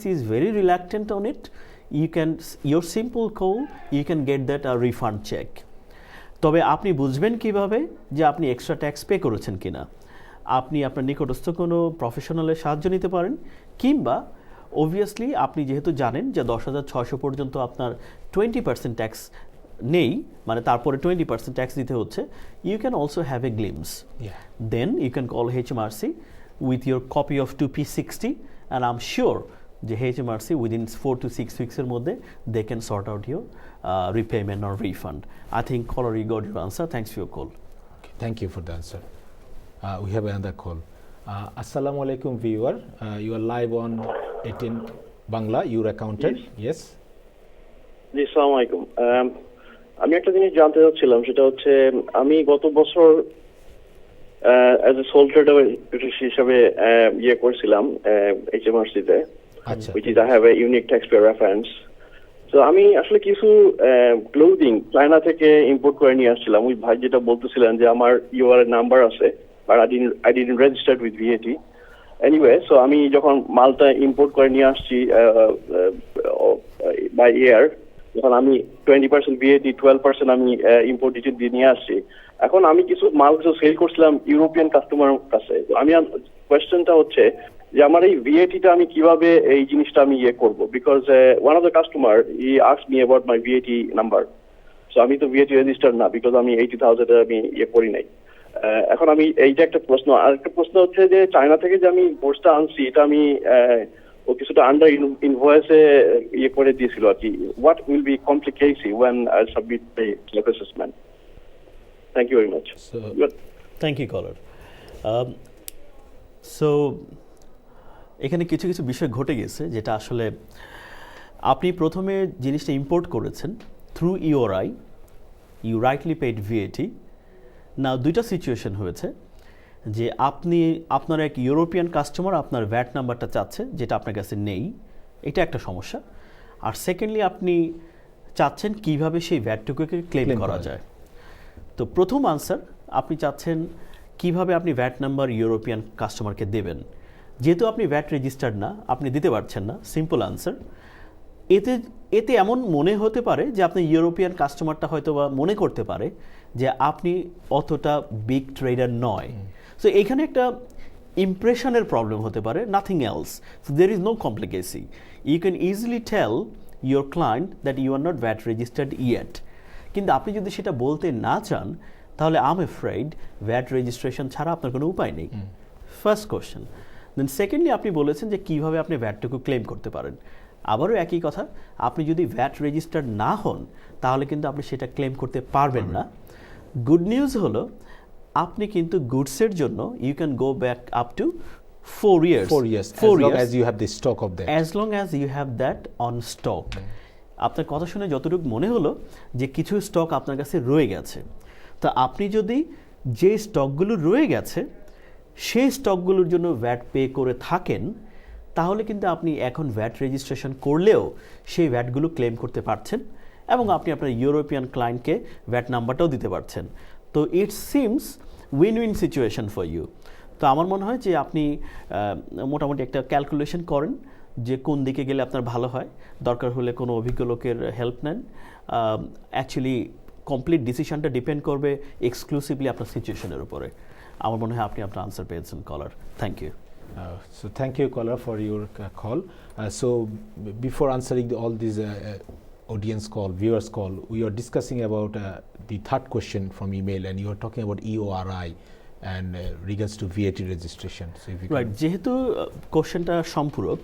HMRC is very reluctant on it. Your simple call, you can get that a refund check. তবে আপনি বুঝবেন কিভাবে যে আপনি এক্সট্রা ট্যাক্স পে করেছেন কিনা? আপনি আপনার নিকটস্থ কোনো প্রফেশনালের সাহায্য নিতে পারেন, কিংবা অবভিয়াসলি আপনি যেহেতু জানেন যে 10,600 পর্যন্ত আপনার 20% ট্যাক্স নেই, মানে তারপরে 20% ট্যাক্স দিতে হচ্ছে, you can also have a glimpse. Then you can call HMRC with your copy of 2P60, and I'm sure the HMRC within 4 to 6 weeks এর মধ্যে they can sort out your repayment or refund. I think caller, you got your answer. Thanks for your call. Okay, thank you for the answer. We have another call. Assalamu alaikum viewer. You are live on 18 Bangla, your accountant. Yes. জি, আসসালামু আলাইকুম। আমি একটা জিনিস জানতে চাচ্ছিলাম, সেটা হচ্ছে আমি গত বছর অ্যাজ এ সোল ট্রেডার হিসাবে ইয়ে করছিলাম HMRC তে, which is I have a unique taxpayer reference. তো আমি আসলে কিছু ক্লোদিং চায়না থেকে ইম্পোর্ট করে নিয়ে আসছিলাম। ওই ভাই যেটা বলতেছিলেন যে আমার ইউআর নাম্বার আছে, but I didn't register with VAT. Anyway, so আমি যখন মালটা ইম্পোর্ট করে নিয়ে আসছি বাই এয়ার, যখন আমি 20% VAT, 12% আমি ইম্পোর্ট ডিউটি দিয়ে নিয়ে আসছি, এখন আমি কিছু মাল সেল করছিলাম ইউরোপিয়ান কাস্টমার কাছে। আমি কোয়েশ্চেনটা হচ্ছে যে আমার এই VAT-টা আমি কিভাবে এই জিনিসটা আমি ইয়ে করব, because one of the customer he asked me about my VAT number. So আমি তো VAT রেজিস্টার্ড না, বিকজ আমি 80,000 আমি ইয়ে করি নাই। এখন আমি এইটা একটা প্রশ্ন। আরেকটা প্রশ্ন হচ্ছে যে চায়না থেকে যে আমি গোস্টটা আনছি, এটা আমি ও কিছুটা আন্ডার ইনভয়েসে ইয়ে করে দিয়েছিল আর কি। What will be complication when I submit the self assessment? Thank you very much. Thank you caller. So এখানে কিছু কিছু বিষয় ঘটে গেছে, যেটা আসলে আপনি প্রথমে জিনিসটা ইম্পোর্ট করেছেন through URI, you rightly paid VAT। না, দুইটা সিচুয়েশন হয়েছে, যে আপনার এক ইউরোপিয়ান কাস্টমার আপনার ভ্যাট নাম্বারটা চাচ্ছে, যেটা আপনার কাছে নেই, এটা একটা সমস্যা। আর সেকেন্ডলি আপনি চাচ্ছেন কিভাবে সেই ভ্যাটটুকুকে ক্লেম করা যায়। তো প্রথম আনসার, আপনি চাচ্ছেন কিভাবে আপনি ভ্যাট নাম্বার ইউরোপিয়ান কাস্টমারকে দেবেন। যেহেতু আপনি ভ্যাট রেজিস্টার্ড না, আপনি দিতে পারছেন না, সিম্পল আনসার। এতে এমন মনে হতে পারে যে আপনি ইউরোপিয়ান কাস্টমারটা হয়তো বা মনে করতে পারে যে আপনি অতটা বিগ ট্রেডার নয়। সো এখানে একটা ইমপ্রেশনের প্রবলেম হতে পারে, nothing else. So there is no complicacy. You can easily tell your client that you are not VAT registered yet. কিন্তু আপনি যদি সেটা বলতে না চান, তাহলে I am afraid VAT registration ছাড়া আপনার কোনো উপায় নেই। First question. দেন সেকেন্ডলি আপনি বলেছেন যে কীভাবে আপনি ভ্যাটটুকু ক্লেম করতে পারেন। আবারও একই কথা, আপনি যদি ভ্যাট রেজিস্টার্ড না হন, তাহলে কিন্তু আপনি সেটা ক্লেম করতে পারবেন না। গুড নিউজ হলো, আপনি কিন্তু গুডসের জন্য you can go back up to 4 years. 4 years. As long as you have the stock of that. As long as you have that on stock. আপনার কথা শুনে যতটুকু মনে হলো যে কিছু স্টক আপনার কাছে রয়ে গেছে। তা আপনি যদি যে স্টকগুলো রয়ে গেছে সেই স্টকগুলোর জন্য ভ্যাট পে করে থাকেন, তাহলে কিন্তু আপনি এখন ভ্যাট রেজিস্ট্রেশন করলেও সেই ভ্যাটগুলো ক্লেম করতে পারছেন, এবং আপনি আপনার ইউরোপিয়ান ক্লায়েন্টকে ভ্যাট নাম্বারটাও দিতে পারছেন। তো it seems win win situation for you. তো আমার মনে হয় যে আপনি মোটামুটি একটা ক্যালকুলেশন করেন যে কোন দিকে গেলে আপনার ভালো হয়। দরকার হলে কোনো অভিজ্ঞ লোকের হেল্প নেন। অ্যাকচুয়ালি কমপ্লিট ডিসিশনটা ডিপেন্ড করবে এক্সক্লুসিভলি আপনার সিচুয়েশনের উপরে। আমার মনে হয় আপনি আপনার আনসার পেয়েছেন caller. Thank you. So thank you caller for your call. So before answering all these audience call, viewers call, we are discussing about the third question from email, and you are talking about EORI and regards to VAT registration. So if you right, যেহেতু কোশ্চেনটা সম্পূরক,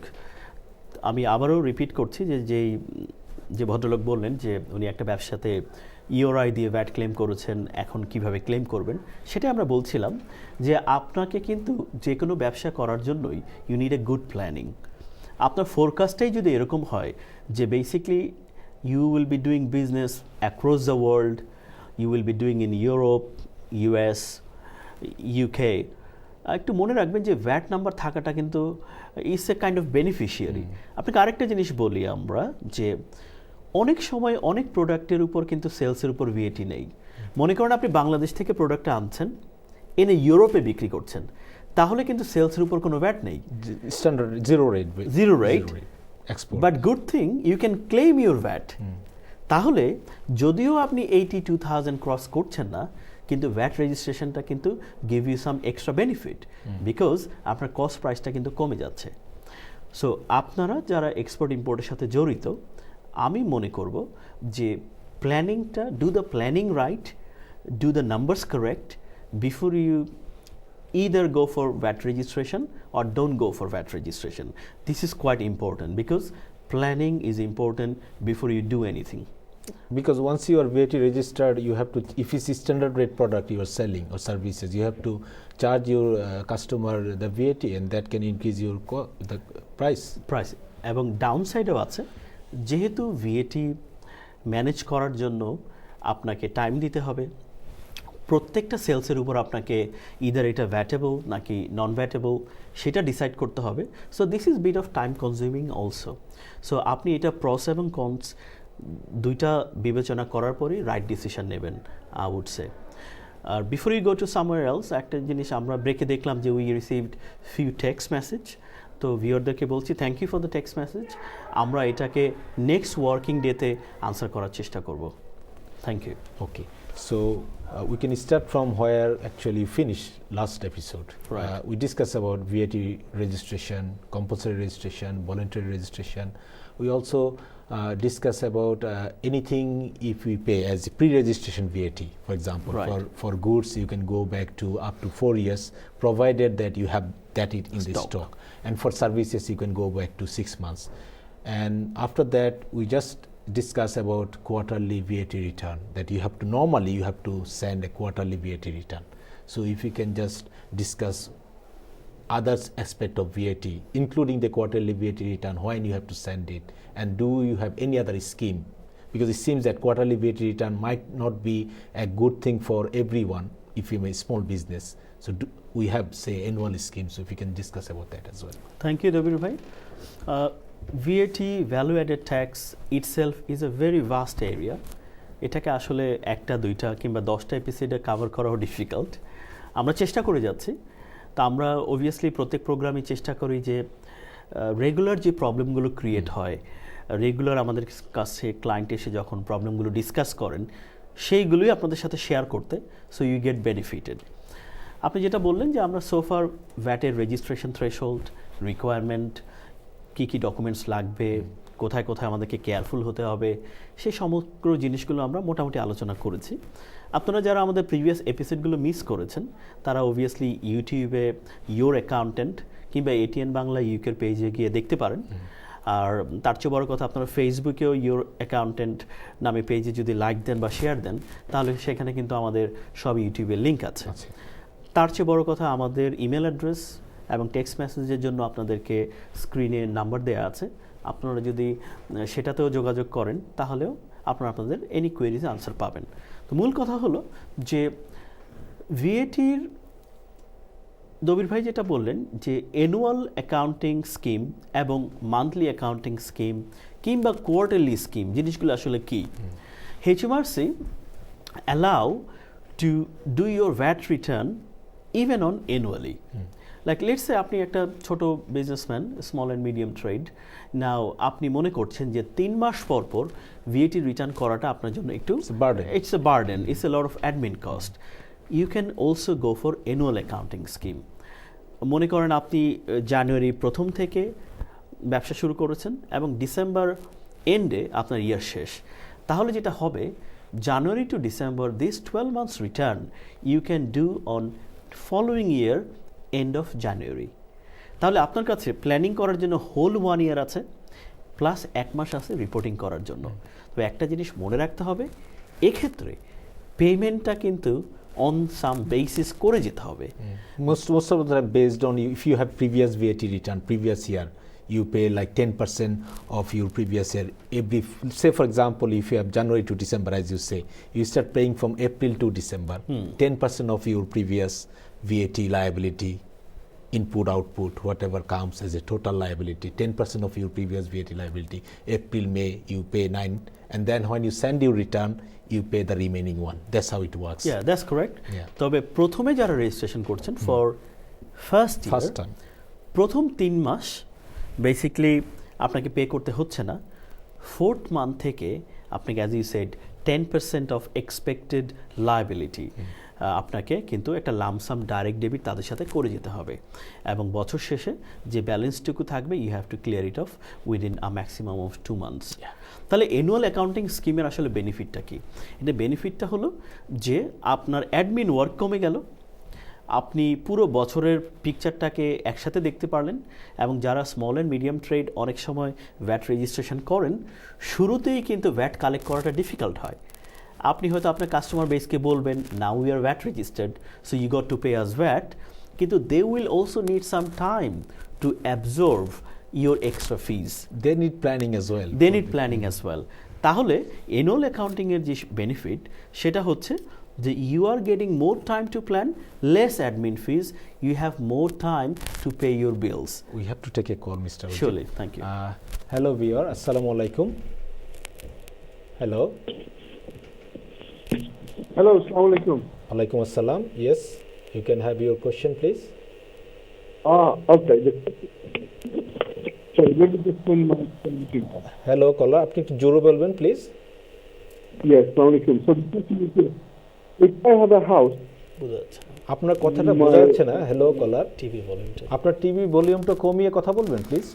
আমি আবারও repeat করছি যে ভদ্রলোক বললেন যে উনি একটা ব্যবসাতে ইওআরআই দিয়ে ভ্যাট ক্লেম করেছেন, এখন কিভাবে ক্লেম করবেন সেটা আমরা বলছিলাম যে আপনাকে কিন্তু যে কোনো ব্যবসা করার জন্যই you need a good planning. আপনার ফোরকাস্টটাই যদি এরকম হয় যে basically you will be doing business across the world, you will be doing in Europe, US, UK, একটু মনে রাখবেন যে ভ্যাট নাম্বার থাকাটা কিন্তু it's a kind of beneficiary. আপনাকে আরেকটা জিনিস বলি আমরা, যে অনেক সময় অনেক প্রোডাক্টের উপর কিন্তু সেলসের উপর VAT নেই। মনে করেন আপনি বাংলাদেশ থেকে প্রোডাক্টটা আনছেন, এনে ইউরোপে বিক্রি করছেন, তাহলে কিন্তু সেলসের উপর কোনো ভ্যাট নেই, standard zero rate. export. But good thing you can claim your VAT. তাহলে যদিও আপনি 82,000 ক্রস করছেন না, কিন্তু ভ্যাট রেজিস্ট্রেশনটা কিন্তু give you some extra benefit because আপনার কস্ট প্রাইসটা কিন্তু কমে যাচ্ছে। সো আপনারা যারা এক্সপোর্ট ইম্পোর্টের সাথে জড়িত, আমি মনে করব যে প্ল্যানিংটা, do the planning right, do the numbers correct before you either go for VAT registration or don't go for VAT registration. This is quite important because planning is important before you do anything. Because once you are VAT registered, you have to, if it's a standard rate product you are selling or services, you have to charge your customer the VAT, and that can increase your the price. এবং ডাউনসাইডও আছে, যেহেতু VAT manage করার জন্য আপনাকে time দিতে হবে, প্রত্যেকটা সেলসের উপর আপনাকে ইদার এটা ভ্যাটেবল নাকি নন ভ্যাটেবল সেটা ডিসাইড করতে হবে। So this is bit of time consuming also. So আপনি এটা প্রস এবং কনস দুইটা বিবেচনা করার পরেই রাইট ডিসিশন নেবেন, আই উড সে। আর before you go to somewhere else, একটা জিনিস আমরা ব্রেকে দেখলাম যে we received few text message. তো ভিউয়ারদেরকে বলছি thank you for the text message. আমরা এটাকে নেক্সট ওয়ার্কিং ডেতে আনসার করার চেষ্টা করব। Thank you. Okay, so we can start from where actually you finished last episode. Right. We discussed about VAT registration, compulsory registration, voluntary registration. We also discuss about anything if we pay as a pre-registration VAT, for example. Right. For goods, you can go back to up to 4 years, provided that you have that in the stock. And for services, you can go back to 6 months. And after that, we just discuss about quarterly VAT return, that you have to, normally you have to send a quarterly VAT return. So if you can just discuss other aspect of VAT, including the quarterly VAT return, when you have to send it, and do you have any other scheme? Because it seems that quarterly VAT return might not be a good thing for everyone if you're a small business. So we have, say, annual scheme, so if you can discuss about that as well. Thank you Dabir ভাই। V A T value added tax itself is a very vast area. এটাকে আসলে একটা, দুইটা কিংবা 10টা এপিসোডে cover করাও difficult. আমরা চেষ্টা করে যাচ্ছি। তা আমরা অবভিয়াসলি প্রত্যেক প্রোগ্রামে চেষ্টা করি যে রেগুলার যে প্রবলেমগুলো ক্রিয়েট হয়, রেগুলার আমাদের কাছে ক্লায়েন্ট এসে যখন প্রবলেমগুলো ডিসকাস করেন, সেইগুলোই আপনাদের সাথে শেয়ার করতে, সো ইউ গেট বেনিফিটেড। আপনি যেটা বললেন যে আমরা সোফার ভ্যাটের রেজিস্ট্রেশন থ্রেশহোল্ড, রিকোয়ারমেন্ট, কী কী ডকুমেন্টস লাগবে, কোথায় কোথায় আমাদেরকে কেয়ারফুল হতে হবে, সেই সমগ্র জিনিসগুলো আমরা মোটামুটি আলোচনা করেছি। আপনারা যারা আমাদের প্রিভিয়াস এপিসোডগুলো মিস করেছেন, তারা অবভিয়াসলি ইউটিউবে ইয়োর অ্যাকাউন্টেন্ট কিংবা এটিএন বাংলা ইউকের পেজে গিয়ে দেখতে পারেন। আর তার চেয়ে বড় কথা, আপনারা ফেসবুকেও ইয়োর অ্যাকাউন্টেন্ট নামে পেজে যদি লাইক দেন বা শেয়ার দেন, তাহলে সেখানে কিন্তু আমাদের সব ইউটিউবের লিঙ্ক আছে। তার চেয়ে বড় কথা, আমাদের ইমেল অ্যাড্রেস এবং টেক্সট মেসেজের জন্য আপনাদেরকে স্ক্রিনে নাম্বার দেওয়া আছে। আপনারা যদি সেটাতেও যোগাযোগ করেন, তাহলেও আপনারা আপনাদের এনি কোয়েরিজ আনসার পাবেন। তো মূল কথা হলো যে ভিএটির দবির ভাই যেটা বললেন যে অ্যানুয়াল অ্যাকাউন্টিং স্কিম এবং মান্থলি অ্যাকাউন্টিং স্কিম কিংবা কোয়ার্টারলি স্কিম জিনিসগুলো আসলে কী। HMRC allow to do your VAT return even on annually. Like let's say আপনি একটা ছোট businessman, small and medium trade, now আপনি মনে করছেন যে 3 মাস পর পর ভিএটি রিটার্ন করাটা আপনার জন্য একটু it's a burden, it's a lot of admin cost. You can also go for annual accounting scheme. মনে করেন আপনি জানুয়ারি 1 থেকে ব্যবসা শুরু করেছেন এবং ডিসেম্বর এন্ডে আপনার ইয়ার শেষ, তাহলে যেটা হবে, January to December this 12 months return you can do on following year end of January. তাহলে আপনার কাছে প্ল্যানিং করার জন্য হোল 1 year আছে, প্লাস 1 মাস আছে রিপোর্টিং করার জন্য। তো একটা জিনিস মনে রাখতে হবে, এক্ষেত্রে পেমেন্টটা কিন্তু অন সাম বেসিস করে যেতে হবে। Most of them based on if you have previous VAT return, previous year, you pay like 10% of your previous year. Every, say for example, if you have January to December, as you say, you start paying from April to December, 10% of your previous VAT liability, input, output, whatever comes as a total liability, 10% of your previous VAT liability, April, May, you pay 9, and then when you send your return, you pay the remaining one. That's how it works. Yeah, that's correct. Yeah. তবে প্রথমে যারা registration করছেন for first time, প্রথম 3 মাস basically আপনাকে pay করতে হচ্ছে না, 4th month থেকে আপনাকে as you said 10% of expected liability আপনাকে কিন্তু একটা লামসাম ডাইরেক্ট ডেবিট তাদের সাথে করে যেতে হবে, এবং বছর শেষে যে ব্যালেন্সটুকু থাকবে you have to clear it off within a maximum of 2 months. তাহলে অ্যানুয়াল অ্যাকাউন্টিং স্কিমের আসলে বেনিফিটটা কি? এটা বেনিফিটটা হলো যে আপনার অ্যাডমিন ওয়ার্ক কমে গেল, আপনি পুরো বছরের পিকচারটাকে একসাথে দেখতে পারলেন, এবং যারা স্মল অ্যান্ড মিডিয়াম ট্রেড অনেক সময় ভ্যাট রেজিস্ট্রেশন করেন, শুরুতেই কিন্তু ভ্যাট কালেক্ট করাটা ডিফিকাল্ট হয়। আপনি হয়তো আপনার কাস্টমার বেসকে বলবেন now we are VAT registered so you got to pay us VAT, কিন্তু they will also need some time to absorb your extra fees. They need planning as well. They need planning as well. তাহলে annual অ্যাকাউন্টিংয়ের যে benefit সেটা হচ্ছে যে you are getting more time to plan, less admin fees, you have more time to pay your bills. We have to take a call, Mr. Ujit. Surely, thank you. Hello, viewer. Assalamu alaikum. Hello. Hello, Assalamu alaikum. Alaikum assalam. Yes, you can have your question, please. Okay. Sorry, let me just put my computer. Hello, caller. আপনি একটু জোরে বলবেন, please. Yes, Assalamu alaikum. So the question is this. If I have a house, আপনার কথাটা বোঝা যাচ্ছে না। Hello, কলার। TV ভলিউমটা আপনার টিভি ভলিউমটা কমিয়ে কথা বলবেন, প্লিজ।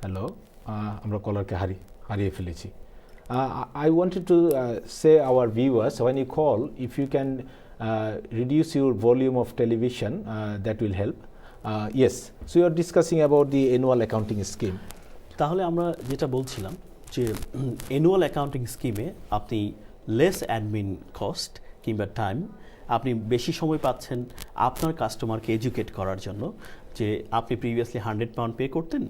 হ্যালো, আমরা কলারকে হারিয়ে ফেলেছি। I wanted to say our viewers, when you call, if you can reduce your volume of television, that will help. Yes, so you are discussing about the annual accounting scheme. তাহলে আমরা যেটা বলছিলাম যে annual accounting স্কিমে আপনি less admin cost কিংবা time, আপনি বেশি সময় পাচ্ছেন আপনার কাস্টমারকে এডুকেট করার জন্য, যে আপনি প্রিভিয়াসলি £100 পে করতেন,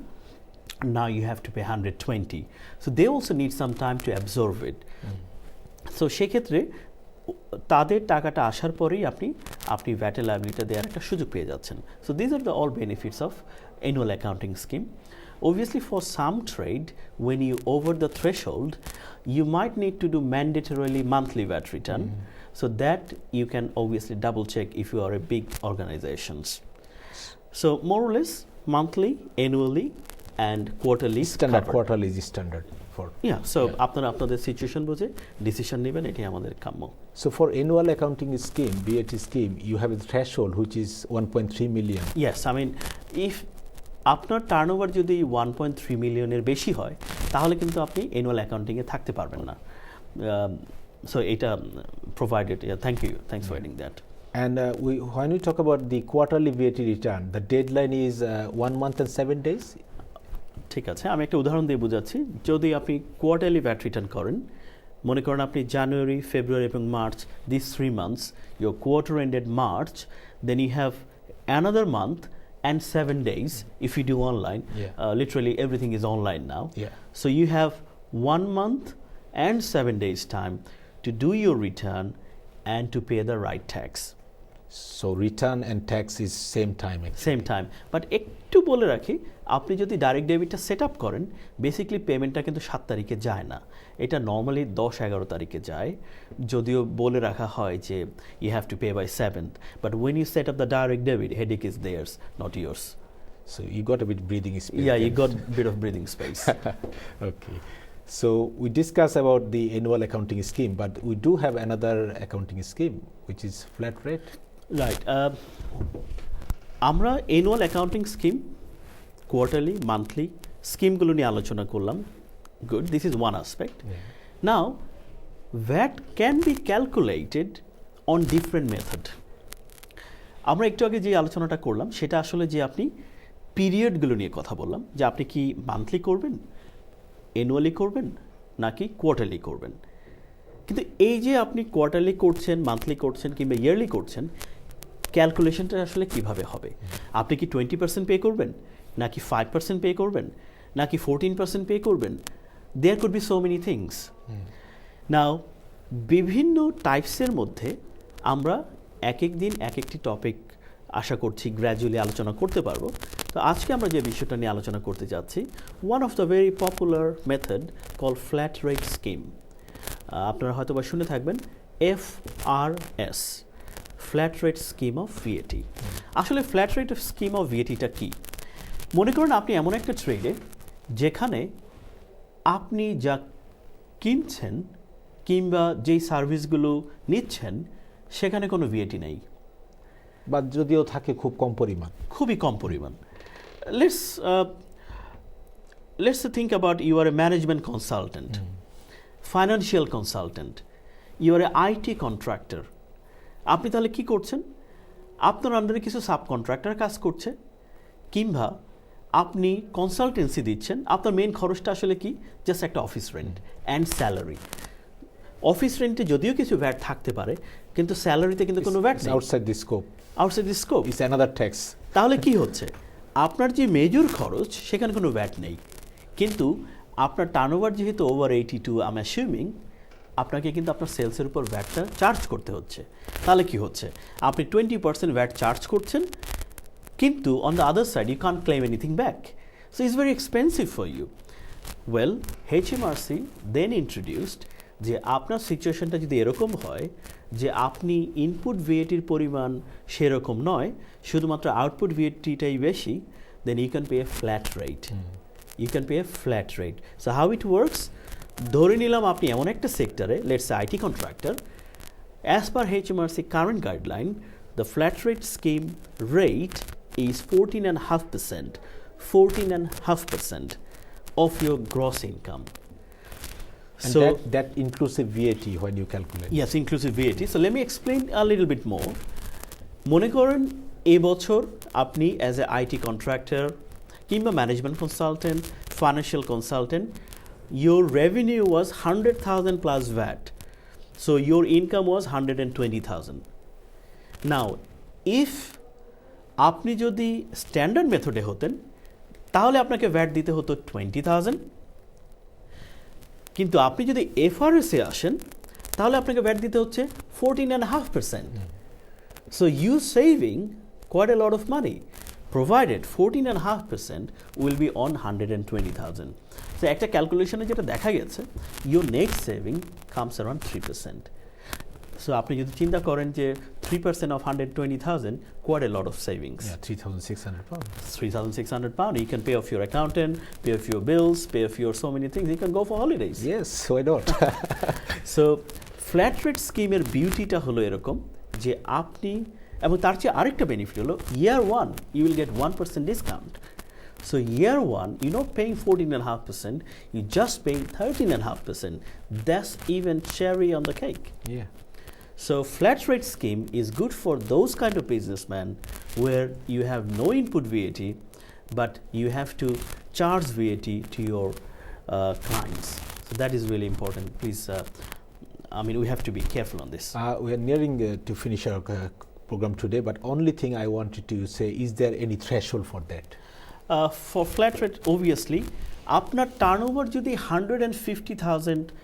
now you have to pay 120, so they also need some time to absorb it. So সেক্ষেত্রে তাদের টাকাটা আসার পরেই আপনি ভ্যাটের লায়াবিলিটি দেওয়ার একটা সুযোগ পেয়ে যাচ্ছেন। So these are the all benefits of annual accounting scheme. Obviously, for some trade, when you over the threshold, you might need to do mandatorily monthly VAT return, so that you can obviously double check if you are a big organizations. So more or less monthly, annually, and quarterly. Standard covered. quarterly is standard for. Yeah, so আপনাদের situation বুঝে decision নেবেন, এটাই আমাদের কাম্য। So for annual accounting scheme, VAT scheme, you have a threshold which is 1.3 million. Yes, I mean, if আপনার turnover যদি 1.3 মিলিয়নের বেশি হয়, তাহলে কিন্তু আপনি অ্যানুয়াল অ্যাকাউন্টিংয়ে থাকতে পারবেন না। সো এটা provided, thanks for adding that. And when we talk about the quarterly VAT return, the deadline is 1 month and 7 days. ঠিক আছে, আমি একটা উদাহরণ দিয়ে বোঝাচ্ছি। যদি আপনি কোয়ার্টারলি ভ্যাট রিটার্ন করেন, মনে করেন আপনি জানুয়ারি, ফেব্রুয়ারি এবং March, this 3 months, your quarter ended March, then you have another month and 7 days if you do online. Literally everything is online now. So you have 1 month and 7 days time to do your return and to pay the right tax. So return and tax is same time actually. Same time, but একটু বলে রাখি, আপনি যদি direct ডেবিটটা set up করেন, basically পেমেন্টটা কিন্তু 7 তারিখে যায় না, এটা নর্মালি 10-11 তারিখে যায়, যদিও বলে রাখা হয় যে you have to pay by 7th, but when you set up the direct debit, headache is theirs, not yours. So you got a bit breathing space. Yeah, you got a bit of breathing space. Okay. So we discuss about the annual accounting scheme, but we do have another accounting scheme which is flat rate. Right, আমরা annual accounting scheme, quarterly, monthly স্কিমগুলো নিয়ে আলোচনা করলাম। Good, this is one aspect. Now VAT can be calculated on different method. আমরা একটু আগে যে আলোচনাটা করলাম সেটা আসলে যে আপনি পিরিয়ডগুলো নিয়ে কথা বললাম, যে আপনি কি মান্থলি করবেন, অ্যানুয়ালি করবেন, নাকি কোয়ার্টারলি করবেন। কিন্তু এই যে আপনি কোয়ার্টারলি করছেন, মান্থলি করছেন কিংবা ইয়ারলি করছেন, ক্যালকুলেশনটা আসলে কিভাবে হবে? আপনি কি 20% পে করবেন, নাকি 5% পে করবেন, নাকি 14% পে করবেন? There could be so many things. Now বিভিন্ন টাইপসের মধ্যে আমরা এক এক দিন এক একটি টপিক আশা করছি গ্র্যাজুয়ালি আলোচনা করতে পারবো। তো আজকে আমরা যে বিষয়টা নিয়ে আলোচনা করতে যাচ্ছি, one of the very popular method call flat rate scheme. আপনারা হয়তো বা শুনে থাকবেন FRS, flat rate scheme of VAT. আসলে ফ্ল্যাট রেট স্কিম অফ ভিএটিটা কি? মনে করুন আপনি এমন একটা ট্রেডে যেখানে আপনি যা কিনছেন কিংবা যেই সার্ভিসগুলো নিচ্ছেন সেখানে কোনো ভিএটি নেই, বা যদিও থাকে খুব কম পরিমাণ। খুবই কম পরিমাণ। Let's think about you are a management consultant, financial consultant, you are a IT contractor. আপনি তাহলে কি করছেন? আপনার আন্ডারে কিছু সাবকন্ট্রাক্টর কাজ করছে কিংবা আপনি কনসালটেন্সি দিচ্ছেন। আপনার মেইন খরচটা আসলে কি? জাস্ট একটা office rent and salary. Office রেন্টে যদিও কিছু ভ্যাট থাকতে পারে কিন্তু স্যালারিতে কিন্তু কোনো ভ্যাট নেই। Outside the scope. Outside the scope it's another tax. তাহলে কি হচ্ছে? আপনার যে মেজর খরচ সেখানে কোনো ভ্যাট নেই, কিন্তু আপনার টার্নওভার যেহেতু ওভার 82 আই এম অ্যাসিউমিং, আপনাকে কিন্তু আপনার সেলসের উপর ভ্যাটটা চার্জ করতে হচ্ছে। তাহলে কি হচ্ছে? আপনি 20% ভ্যাট চার্জ করছেন, কিন্তু on the other side you can't claim anything back, so it's very expensive for you. Well, HMRC then introduced যে আপনার সিচুয়েশনটা যদি এরকম হয় যে আপনি ইনপুট ভিএটির পরিমাণ সেরকম নয়, শুধুমাত্র আউটপুট ভিএটিটাই বেশি, then you can pay a flat rate. You can pay a flat rate. So how it works, ধরে নিলাম আপনি এমন একটা সেক্টরে, let's say IT contractor, as per HMRC current guideline, the flat rate scheme rate is 14.5% of your gross income. And So that inclusive VAT when you calculate. yes, inclusive VAT. So let me explain a little bit more. মনে করেন এবছর আপনি as a IT contractor কিংবা management consultant, financial consultant, your revenue was 100,000 plus VAT. So your income was 120,000. Now, if আপনি যদি standard মেথডে হতেন তাহলে আপনাকে ভ্যাট দিতে হতো 20,000, কিন্তু আপনি যদি FRS-এ আসেন তাহলে আপনাকে ভ্যাট দিতে হচ্ছে 14.5%. So you saving quite a lot of money, provided 14.5% will be on 120,000. So একটা ক্যালকুলেশনে যেটা দেখা গেছে, your net saving comes around 3%. So আপনি যদি চিন্তা করেন যে 3% of 120,000, quite a lot of savings. Yeah, £3,600. 3,600 pounds. You can pay off your accountant, pay off your bills, pay off your so many things. You can go for holidays. Yes, why not? So flat rate স্কিমের বিউটিটা হলো এরকম যে আপনি, এবং তার চেয়ে আরেকটা benefit হলো ইয়ার 1 you will get 1% discount. So year 1 you're not paying 14.5%, you're just paying 13.5%. That's even cherry on the cake. Yeah. So flat rate scheme is good for those kind of businessmen where you have no input VAT, but you have to charge VAT to your clients. So that is really important. Please, I mean, we have to be careful on this. We are nearing to finish our program today, but only thing I wanted to say, is there any threshold for that? For flat rate, obviously, আপনার turnover যদি 150,000